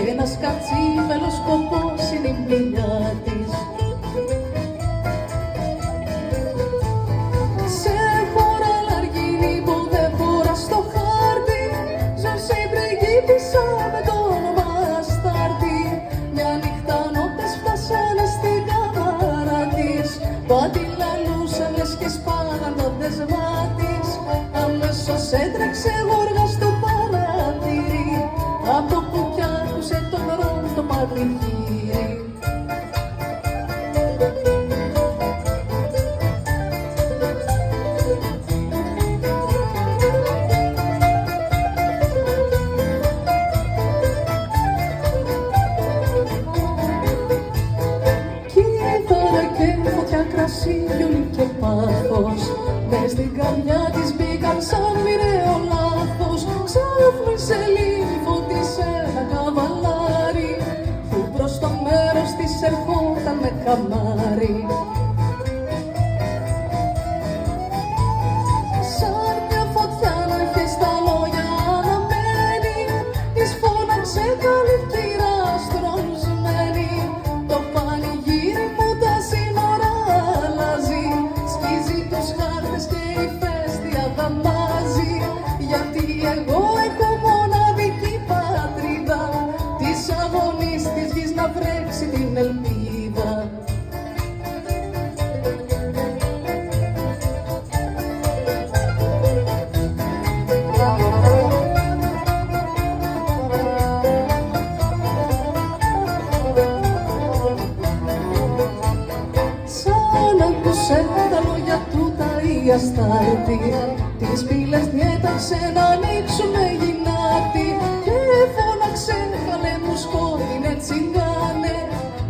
ένας κατσίβελος σκοπός είναι η μιλιά της. Σε χώρα λαργίνη που δεν χώρα στο χάρτη, ζώσε η πριγκίπισσα με το όνομα Αστάρτη. Μια νύχτα νότες φτάσανε στην κάμαρα της, που αντιλαλούσαν λες και σπάναν το δεσμά της. Αμέσως έτρεξε γοργά στο παρατήρι, από που κι άκουσε τον δρόμο το πανηγύρι. Κύθαρα και φωτιά, κρασί, βιολί και πάθος, μες στην καρδιά της μπήκαν σαν μοιραίο λάθος. Ξάφνου η σελήνη φώτισε ένα καβαλάρι, που προς το μέρος της ερχόταν με καμάρι. Σαν μια φωτιά να είχε στα λόγια αναμένη, της φώναξε καλή κύρα στρομσμένη. Το πανηγύρι μου τα σύνορα αλλάζει, σκίζει τους χάρτες και η φέστια δαμάζει. Γιατί εγώ έχω μοναδική πατρίδα, της αγωνής της γης να βρέξει την ελπίδα. Σαν άκουσε τα λόγια του τα η Αστάρτη, τις πύλες διέταξε να ανοίξουνε γυνάτη. Και φώναξε καλέ μου σκότεινε τσιγκάνε,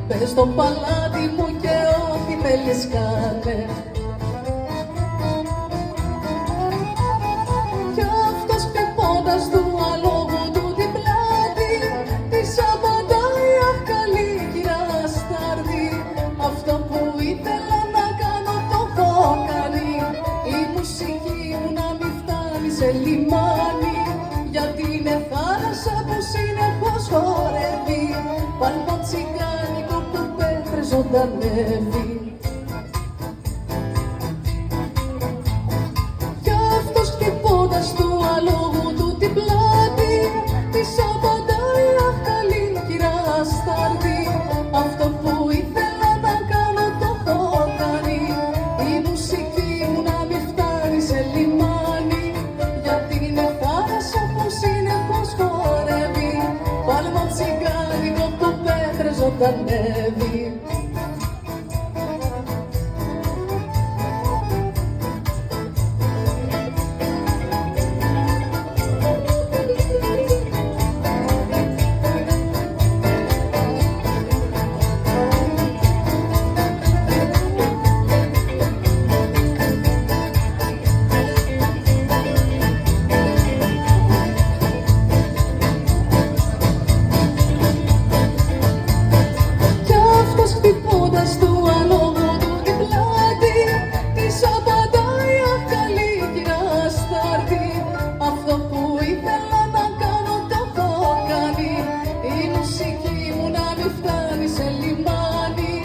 πες στο παλάτι μου και ό,τι θέλεις κάνε. Κι αυτός χτυπώντας του αλόγου του την πλάτη, της απαντάει αχ καλή κυρά Αστάρτη. Αυτό που ήθελα να κάνω το έχω κάνει, η μουσική μου να μην φτάνει σε λιμάνι. Γιατί είναι θάλασσα που συνεχώς χορεύει, παλμό τσιγκάνικο που πέτρες ζωντανεύει. Κι αυτός χτυπώντας του αλόγου του την πλάτη, της απαντάει αχ καλή κυρά Αστάρτη. Αυτό που ήθελα να κάνω το έχω κάνει, η μουσική μου να μην φτάνει σε λιμάνι. Γιατί είναι θάλασσα που συνεχώς χορεύει, παλμό τσιγκάνικο που πέτρες ζωντανεύει. Κι αυτός χτυπώντας του αλόγου του την πλάτη, της απαντάει αχ καλή κυρά Αστάρτη. Αυτό που ήθελα να κάνω το έχω κάνει, η μουσική μου να μην φτάνει σε λιμάνι.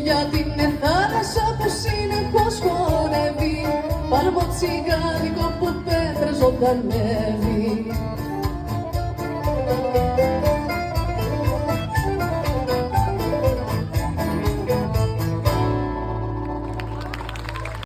Γιατί είναι θάλασσα που συνεχώς χορεύει, παλμό τσιγκάνικο που πέτρες ζωντανεύει.